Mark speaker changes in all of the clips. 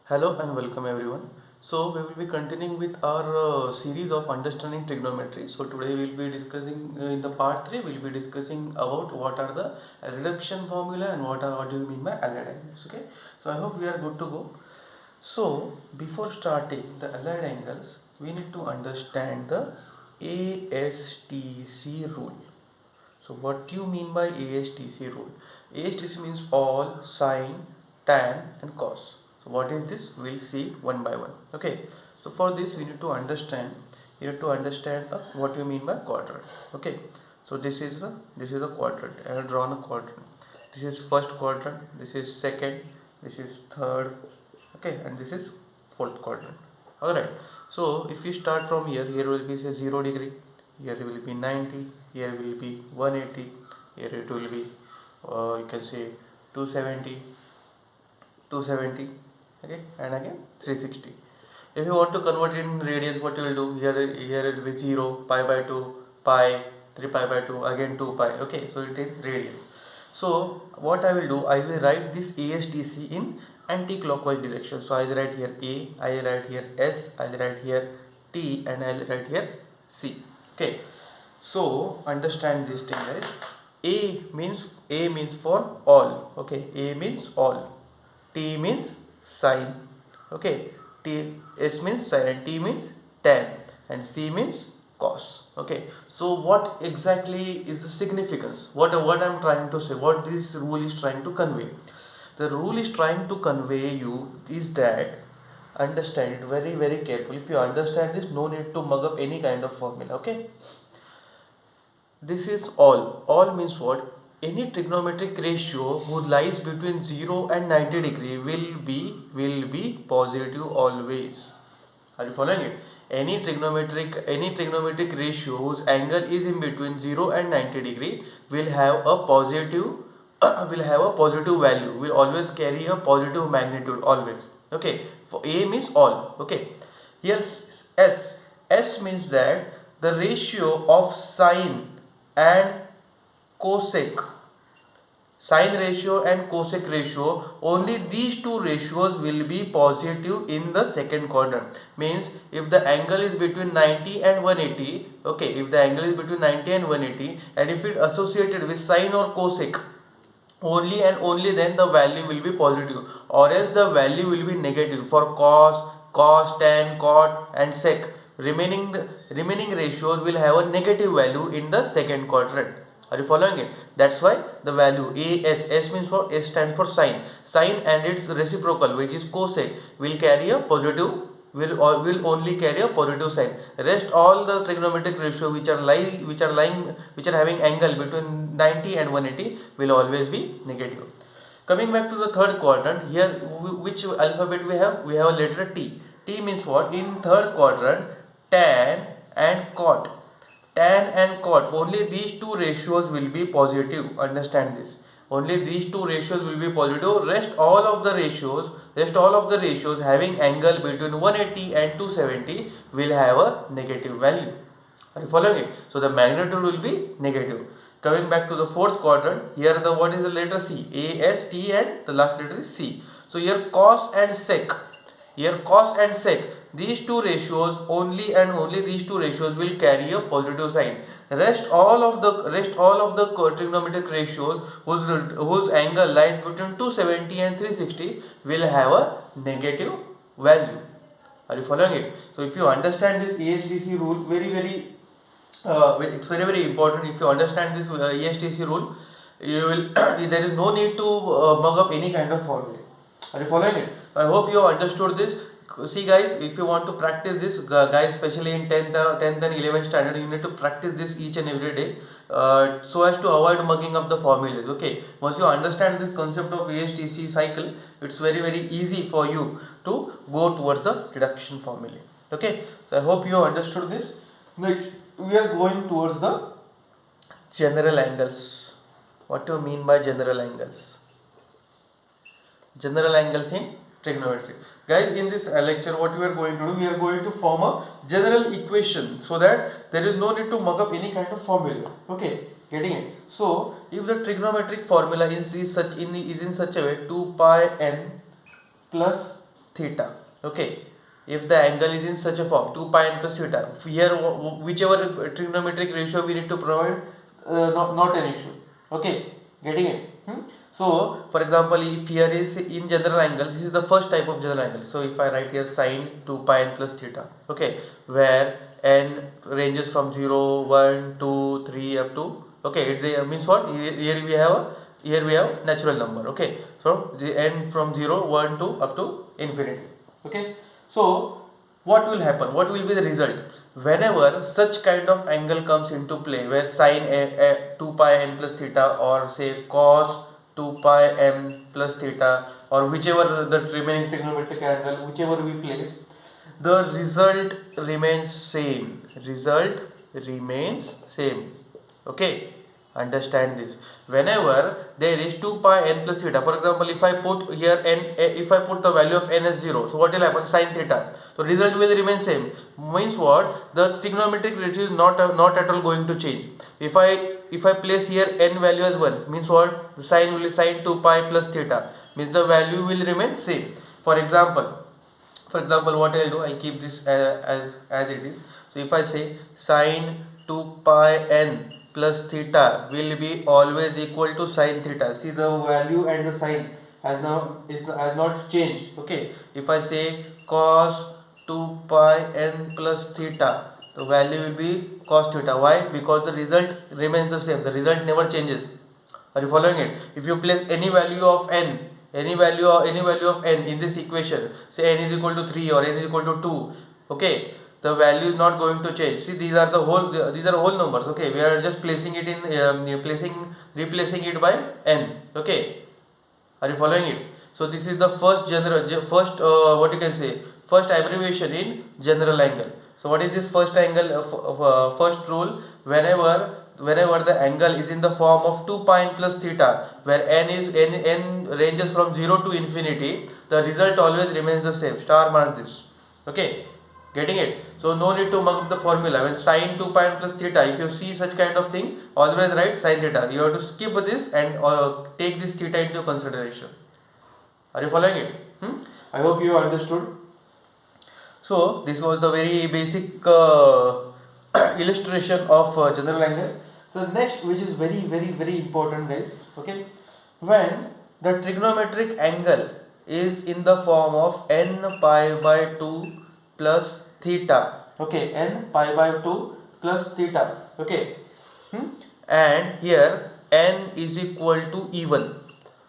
Speaker 1: Hello and welcome everyone. So we will be continuing with our series of understanding trigonometry. So today we will be discussing in the part 3 we will be discussing about what are the reduction formula and what do you mean by allied angles. Okay. So I hope we are good to go. So before starting the allied angles we need to understand the ASTC rule. So what do you mean by ASTC rule? ASTC means all, sine, tan and cos. So what is this? We'll see one by one. Okay. So for this we need to understand. You need to understand what you mean by quadrant. Okay. So this is a quadrant. I have drawn a quadrant. This is first quadrant. This is second. This is third. Okay, and this is fourth quadrant. All right. So if you start from here, here will be say 0 degree. Here will be 90. Here will be 180. Here it will be you can say 270, 270, okay, and again 360. If you want to convert it in radians, what you will do? Here it will be 0, pi by 2, pi, 3 pi by 2, again 2 pi. Okay, so it is radians. So what I will do, I will write this ASTC in anti-clockwise direction. So I will write here A, I will write here S, I will write here T, and I will write here C. Okay. So understand this thing, guys. A means for all. Okay, A means all. T means sine. Okay, S means sine, and T means tan, and C means cos. Okay, so what exactly is the significance? What I'm trying to say? What this rule is trying to convey? The rule is trying to convey you is that understand it very carefully. If you understand this, no need to mug up any kind of formula. Okay. This is all. All means what? Any trigonometric ratio who lies between 0 and 90 degree will be positive always. Are you following it? Any trigonometric ratio whose angle is in between 0 and 90 degree will have a positive will have a positive value, will always carry a positive magnitude always. Okay, for A means all. Okay, here S means that the ratio of sine and cosec, sine ratio and cosec ratio, only these two ratios will be positive in the second quadrant. Means if the angle is between 90 and 180, okay, if the angle is between 90 and 180 and if it associated with sine or cosec, only and only then the value will be positive, or else the value will be negative for cos, tan, cot and sec. Remaining ratios will have a negative value in the second quadrant. Are you following it? That's why the value S means for S stands for sine. Sine and its reciprocal, which is cosec, will carry a positive, will only carry a positive sign. Rest all the trigonometric ratio which are having angle between 90 and 180 will always be negative. Coming back to the third quadrant, here which alphabet we have? We have a letter T. T means what? In third quadrant, tan and cot. Tan and cot, only these two ratios will be positive. Understand this. Only these two ratios will be positive. Rest all of the ratios having angle between 180 and 270 will have a negative value. Are you following it? So the magnitude will be negative. Coming back to the fourth quadrant, here the what is the letter C? A, S, T, and the last letter is C. So here cos and sec. Here cos and sec, these two ratios, only and only these two ratios will carry a positive sign. Rest all of the trigonometric ratios whose angle lies between 270 and 360 will have a negative value. Are you following it? So if you understand this ESDC rule, it's very important. If you understand this ESTC rule, you will there is no need to mug up any kind of formula. Are you following it? I hope you have understood this. See guys, if you want to practice this, guys, especially in 10th and 11th standard, you need to practice this each and every day so as to avoid mugging up the formulas. Okay, once you understand this concept of ASTC cycle, it's very easy for you to go towards the reduction formula. Okay, so I hope you have understood this. Next, we are going towards the general angles. What do you mean by general angles? General angles in trigonometry. Guys, in this lecture, what we are going to do, we are going to form a general equation so that there is no need to mug up any kind of formula. Okay, getting it? So, if the trigonometric formula is in such a way, 2 pi n plus theta. Okay, if the angle is in such a form 2 pi n plus theta, here whichever trigonometric ratio we need to provide, not an issue. Okay, getting it? So for example, if here is in general angle, this is the first type of general angle. So if I write here sine 2 pi n plus theta, okay, where n ranges from 0, 1, 2, 3 up to, okay, it means what? Here we have natural number. Okay, so the n from 0, 1, 2 up to infinity. Okay, so what will happen? What will be the result? Whenever such kind of angle comes into play, where sine 2 pi n plus theta, or say cos 2 pi m plus theta, or whichever the remaining trigonometric angle, whichever we place, the result remains same. Result remains same. Okay, understand this. Whenever there is 2 pi n plus theta, for example, if I put here n, if I put the value of n as 0, so what will happen? Sin theta. So result will remain same. Means what? The trigonometric ratio is not at all going to change. If I place here n value as 1, means what? The sign will be sin 2 pi plus theta. Means the value will remain same. For example, what I'll do, I'll keep this as it is. So if I say sin 2 pi n plus theta will be always equal to sin theta. See, the value and the sign has not changed. Okay, if I say cos 2 pi n plus theta, the value will be cos theta. Why? Because the result remains the same. The result never changes. Are you following it? If you place any value of n, any value of n in this equation, say n is equal to 3 or n is equal to 2, okay, the value is not going to change. See, these are whole numbers. Okay, we are just placing it in replacing it by n. Okay, are you following it? So this is the first what you can say, first abbreviation in general angle. So what is this first angle? First rule: whenever the angle is in the form of 2 pi n plus theta, where n ranges from 0 to infinity, the result always remains the same. Star mark this. Okay, getting it? So no need to mug up the formula. When sin 2 pi n plus theta, if you see such kind of thing, always write sin theta. You have to skip this and take this theta into consideration. Are you following it? I hope you understood. So this was the very basic illustration of general angle. So next, which is very important, guys. Okay, when the trigonometric angle is in the form of n pi by 2 plus theta. Okay, n pi by 2 plus theta. Okay, and here n is equal to even.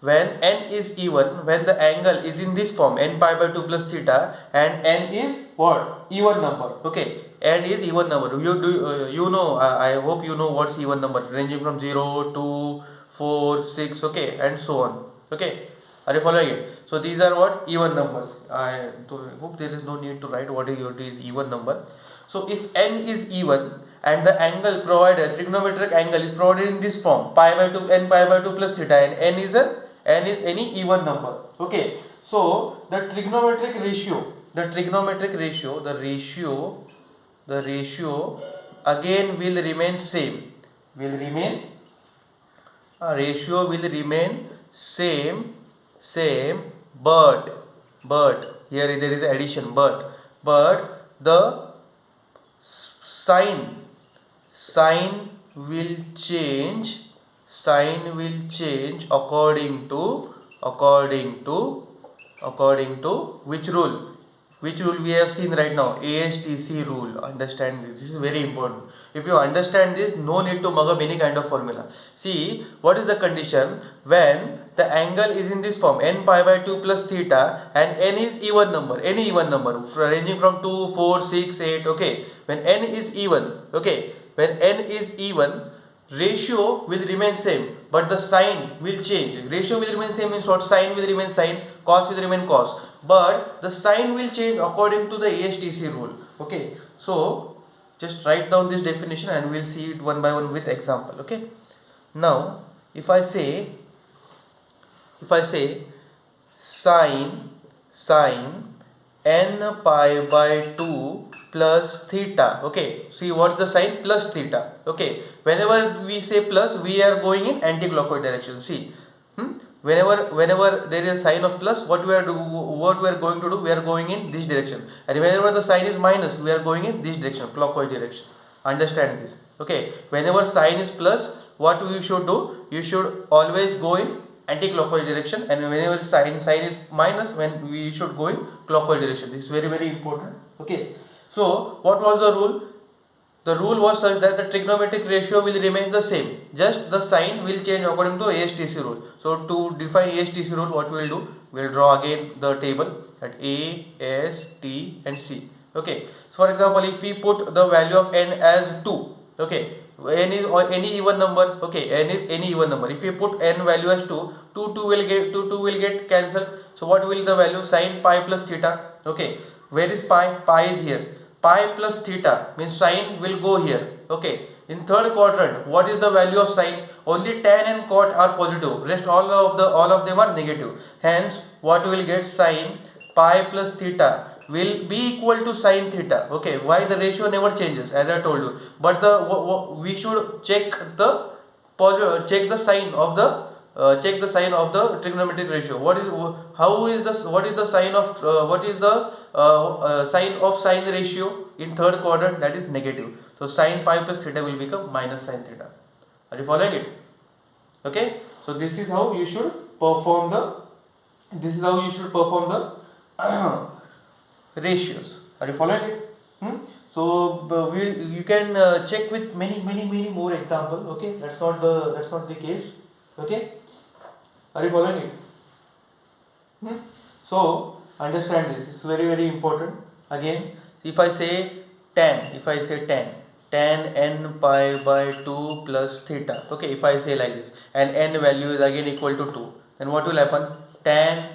Speaker 1: When n is even, when the angle is in this form, n pi by 2 plus theta, and n is what? Even number. Okay, n is even number. I hope you know what's even number, ranging from 0 to 4, 6, okay, and so on. Okay, are you following it? So these are what? Even numbers. I hope there is no need to write what is even number. So if n is even and the angle provided, trigonometric angle is provided in this form, pi by 2, n pi by 2 plus theta, and n is any even number. Okay, so the trigonometric ratio again will remain same. Ratio will remain same, but here there is addition, but the sign will change according to which rule we have seen right now, ASTC rule. Understand this. This is very important. If you understand this, no need to mug up any kind of formula. See, what is the condition when the angle is in this form, n pi by 2 plus theta, and n is even number, any even number ranging from 2, 4, 6, 8. Okay, when n is even, ratio will remain same, but the sign will change. Ratio will remain same means what? Sign will remain sign, cos will remain cos, but the sign will change according to the ASTC rule. Okay, so just write down this definition and we'll see it one by one with example. Okay, now if I say sine n pi by 2 plus theta. Okay, see what's the sign? Plus theta. Okay, whenever we say plus, we are going in anti-clockwise direction. See, whenever there is a sign of plus, what we are going to do, we are going in this direction, and whenever the sign is minus, we are going in this direction, clockwise direction. Understand this. Okay, whenever sign is plus, what you should do, you should always go in anti-clockwise direction, and whenever sign is minus, when we should go in clockwise direction. This is very important. Okay, so what was the rule? The rule was such that the trigonometric ratio will remain the same, just the sign will change according to ASTC rule. So to define ASTC rule, what we will do, we will draw again the table at A, S, T and C. Okay, so for example, if we put the value of n as 2, okay, n is or any even number, okay, n is any even number. If we put n value as 2, 2 will get cancelled. So what will the value, sin pi plus theta? Okay, where is pi? Pi is here. Pi plus theta means sine will go here. Okay, in third quadrant, what is the value of sine? Only tan and cot are positive, rest all of them are negative. Hence what we will get, sine pi plus theta will be equal to sine theta. Okay, why? The ratio never changes, as I told you, but we should check the sign of the trigonometric ratio. What is the sign of sign of sine ratio in third quadrant? That is negative. So sin pi plus theta will become minus sin theta. Are you following it? Okay, so this is how you should perform the ratios. Are you following it? So you can check with many more example. Okay, that's not the case. Okay, are you following it? So understand this. It's very important. Again, if I say tan n pi by 2 plus theta. Okay, if I say like this, and n value is again equal to 2, then what will happen? Tan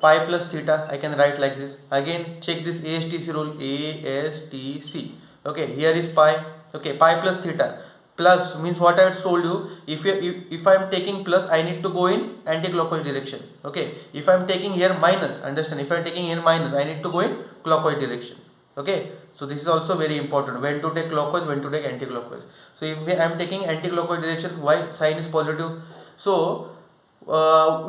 Speaker 1: pi plus theta, I can write like this. Again, check this ASTC rule, ASTC. Okay, here is pi. Okay, pi plus theta. Plus means what I told you, if I am taking plus, I need to go in anti-clockwise direction. Okay, if I am taking here minus, understand, if I am taking here minus, I need to go in clockwise direction. Okay, so this is also very important, when to take clockwise, when to take anti-clockwise. So if I am taking anti-clockwise direction, why? Sign is positive. So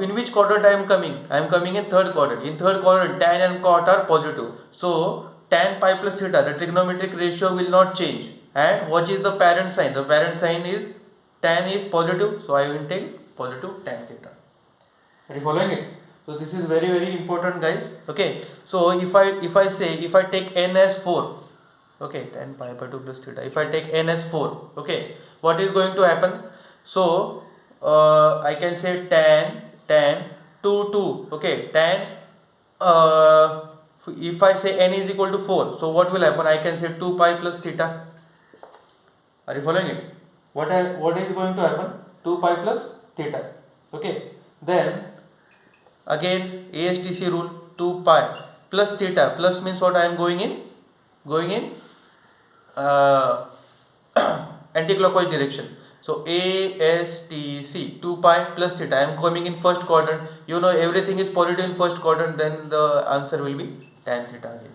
Speaker 1: in which quadrant I am coming? I am coming in third quadrant. In third quadrant, tan and cot are positive. So tan pi plus theta, the trigonometric ratio will not change. And what is the parent sign? The parent sign is tan is positive, so I will take positive tan theta. Are you following it? So this is very important, guys. Okay, so if I take n as 4, okay, tan pi by 2 plus theta, if I take n as 4, okay, what is going to happen? So I can say tan 2, okay, tan if I say n is equal to 4, so what will happen? I can say 2 pi plus theta. Are you following it? What is going to happen? 2 pi plus theta. Okay, then again ASTC rule, 2 pi plus theta, plus means what? I am going in anti-clockwise direction. So ASTC, 2 pi plus theta, I am coming in first quadrant. You know everything is positive in first quadrant, then the answer will be tan theta again.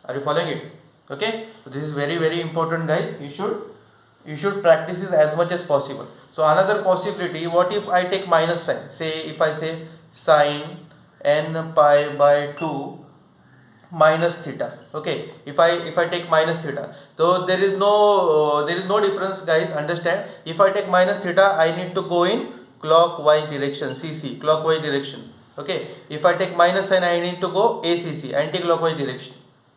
Speaker 1: Are you following it? Okay, so this is very important, guys. You should practice this as much as possible. So another possibility, what if I take minus sign? Say if I say sin n pi by 2 minus theta. Okay, if I take minus theta, so there is no difference, guys. Understand, if I take minus theta, I need to go in clockwise direction, CC, clockwise direction. Okay, if I take minus sign, I need to go ACC, anti-clockwise direction.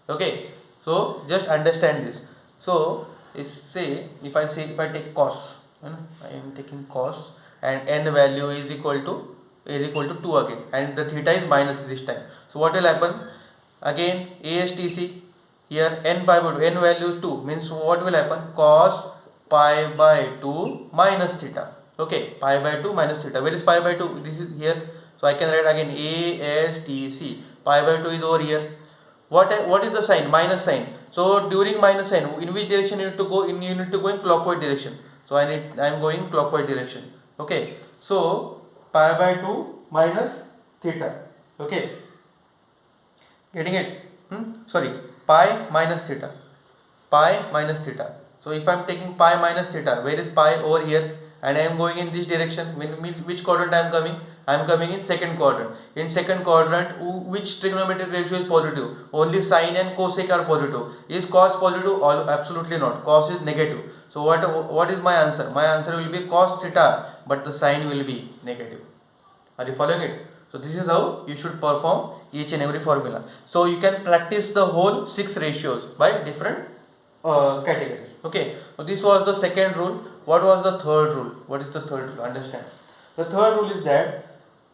Speaker 1: Okay, so just understand this. So if I take cos, I am taking cos, and n value is equal to 2 again, and the theta is minus this time. So what will happen? Again ASTC, here n pi by 2, n value is 2, means what will happen? Cos pi by 2 minus theta. Okay, pi by 2 minus theta. Where is pi by 2? This is here. So I can write again ASTC. Pi by 2 is over here. What is the sign? Minus sign. So during minus sign, in which direction you need to go? You need to go in clockwise direction. So I am going clockwise direction. Okay. So pi by 2 minus theta. Okay. Getting it? Sorry. Pi minus theta. Pi minus theta. So if I am taking pi minus theta, where is pi? Over here. and I am going in this direction. Means which quadrant I am coming? I am coming in second quadrant. In second quadrant, which trigonometric ratio is positive? Only sine and cosec are positive. Is cos positive? Absolutely not. Cos is negative. So what is my answer? My answer will be cos theta, but the sign will be negative. Are you following it? So this is how you should perform each and every formula. So you can practice the whole 6 ratios by different categories. Okay. So this was the second rule. What was the third rule? What is the third rule? Understand. The third rule is that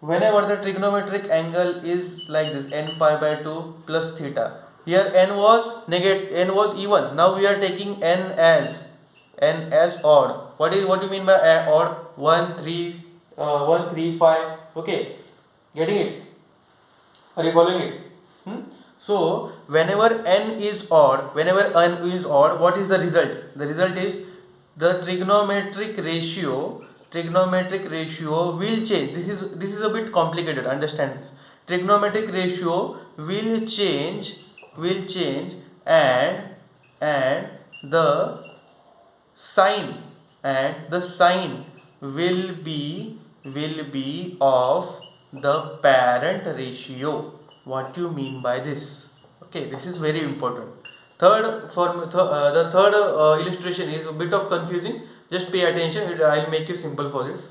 Speaker 1: whenever the trigonometric angle is like this, n pi by 2 plus theta. Here n was negative, n was even. Now we are taking n as odd. What do you mean by odd? 1, 3, 1, 3, 5. Okay, getting it? Are you following it? So whenever n is odd, what is the result? The result is the trigonometric ratio will change. This is a bit complicated. Understand this. Trigonometric ratio will change, and the sign will be of the parent ratio. What do you mean by this? Okay, this is very important. The third illustration is a bit of confusing. Just pay attention. I'll make it simple for this.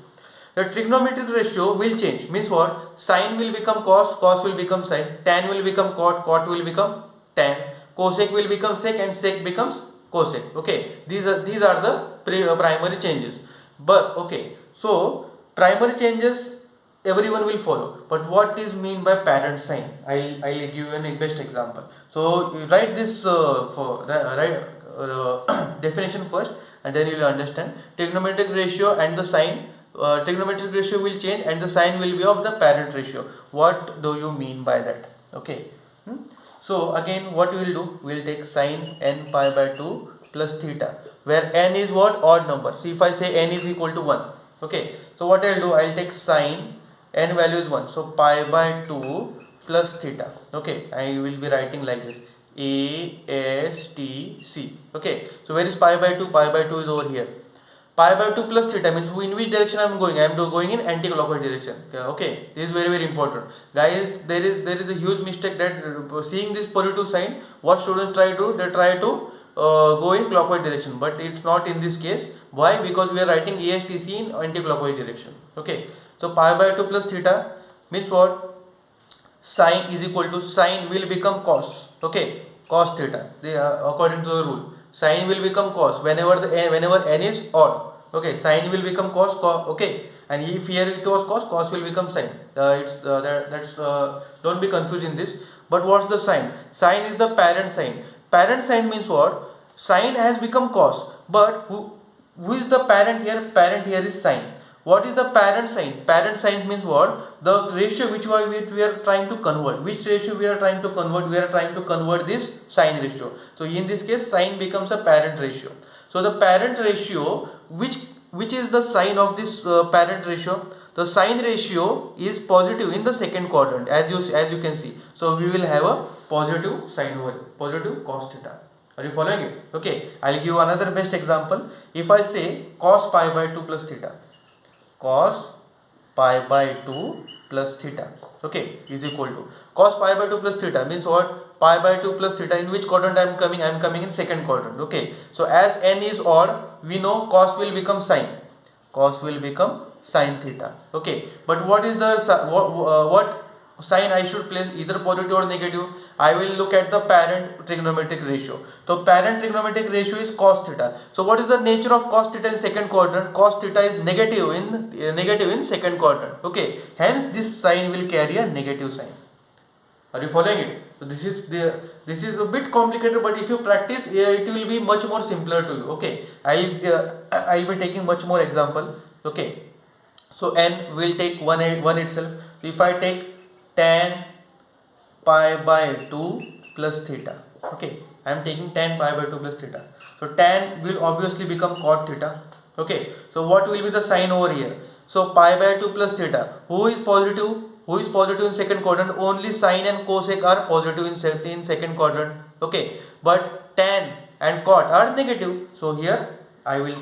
Speaker 1: The trigonometric ratio will change. Means what? Sine will become cos, cos will become sine, tan will become cot, cot will become tan, cosec will become sec, and sec becomes cosec. Okay, these are the primary changes. But okay, so primary changes everyone will follow, but what is mean by parent sign? I'll give you a best example. So you write this definition first, and then you will understand. Trigonometric ratio and the sign, trigonometric ratio will change and the sign will be of the parent ratio. What do you mean by that? Okay. So again, what we will do? We will take sine n pi by 2 plus theta, where n is what? Odd number. See, if I say n is equal to 1. Okay. So what I'll do? I'll take sine, n value is 1. So pi by 2 plus theta. Okay. I will be writing like this. ASTC. Okay. So where is pi by 2? Pi by 2 is over here. Pi by 2 plus theta means in which direction I am going? I am going in anti-clockwise direction. Okay, this is very, very important, guys. There is a huge mistake that seeing this positive sign, what students try to go in clockwise direction, but it's not in this case. Why? Because we are writing ASTC in anti-clockwise direction. Okay, so pi by 2 plus theta means what? Sine is equal to, sine will become cos. Okay, cos theta. According to the rule, sine will become cos whenever n is odd. Okay, sine will become cos. Okay, and if here it was cos will become sine. Don't be confused in this. But what's the sign? Sine is the parent sign. Parent sign means what? Sine has become cos, but who is the parent here? Parent here is sine. What is the parent sign? Parent sign means what? The ratio which we are trying to convert. Which ratio we are trying to convert? We are trying to convert this sine ratio. So in this case, sine becomes a parent ratio. So the parent ratio, which is the sign of this parent ratio? The sine ratio is positive in the second quadrant, as you can see. So we will have a positive sine over here, positive cos theta. Are you following it? Okay, I'll give another best example. If I say cos pi by 2 plus theta, cos pi by 2 plus theta, okay, is equal to cos pi by 2 plus theta means what? Pi by 2 plus theta. In which quadrant I am coming? I am coming in second quadrant. Okay, so as n is odd, we know cos will become sine. Cos will become sine theta. Okay, but what is the what sign I should place? Either positive or negative. I will look at the parent trigonometric ratio. So parent trigonometric ratio is cos theta. So what is the nature of cos theta in second quadrant? Cos theta is negative in second quadrant. Okay, hence this sign will carry a negative sign. Are you following it? So this is a bit complicated, but if you practice, it will be much more simpler to you. Okay, I'll be taking much more example. Okay, so n will take one itself. So if I take tan pi by 2 plus theta. Okay, I am taking tan pi by 2 plus theta. So tan will obviously become cot theta. Okay, so what will be the sign over here? So pi by 2 plus theta. Who is positive? Who is positive in second quadrant? Only sine and cosec are positive in second quadrant. Okay, but tan and cot are negative. So here I will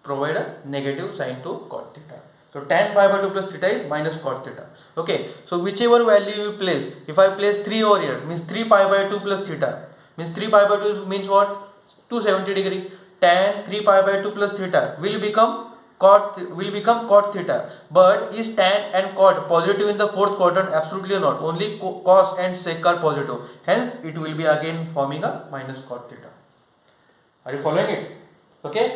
Speaker 1: provide a negative sign to cot theta. So tan pi by 2 plus theta is minus cot theta. Okay, so whichever value you place, if I place 3 over here, means 3 pi by 2 plus theta, means 3 pi by 2 means what? 270 degree. Tan 3 pi by 2 plus theta will become cot theta. But is tan and cot positive in the fourth quadrant? Absolutely not. Only cos and sec are positive. Hence it will be again forming a minus cot theta. Are you following it? Okay.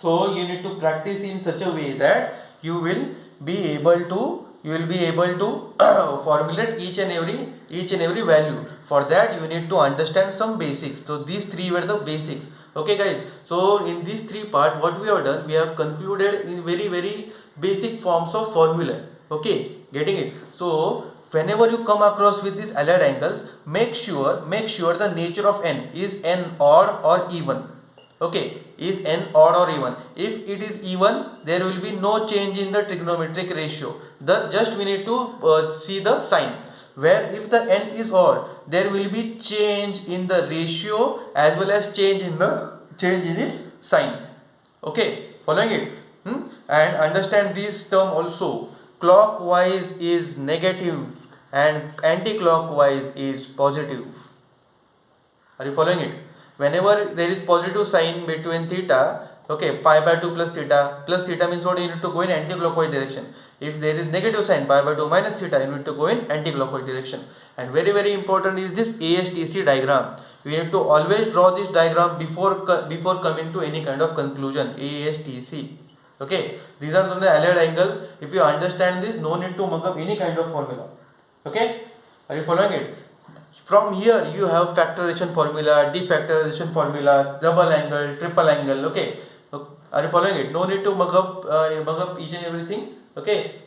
Speaker 1: So you need to practice in such a way that you will be able to formulate each and every value. For that you need to understand some basics. So these three were the basics. Okay guys, so in these three parts what we have done, we have concluded in very basic forms of formula. Okay, getting it? So whenever you come across with these allied angles, make sure the nature of n is n odd or even. Okay, is n odd or even? If it is even, there will be no change in the trigonometric ratio. Just we need to see the sign. Where if the n is odd, there will be change in the ratio as well as change in its sign. Okay, following it? And understand this term also. Clockwise is negative and anti-clockwise is positive. Are you following it? Whenever there is positive sign between theta, okay, pi by 2 plus theta means what? You need to go in anti-clockwise direction. If there is negative sign pi by 2 minus theta, you need to go in anti-clockwise direction. And very important is this ASTC diagram. We need to always draw this diagram before coming to any kind of conclusion. ASTC. Okay, these are the allied angles. If you understand this, no need to mug up any kind of formula. Okay, are you following it? From here you have factorization formula, defactorization formula, double angle, triple angle. Okay, are you following it? No need to mug up each and everything. Okay,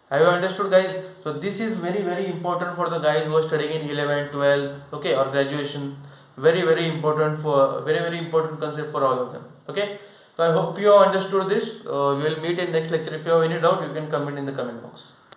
Speaker 1: have you understood guys? So this is very important for the guys who are studying in 11, 12, okay, or graduation. Very important for very important concept for all of them. Okay, so I hope you have understood this. We will meet in next lecture. If you have any doubt, you can comment in the comment box.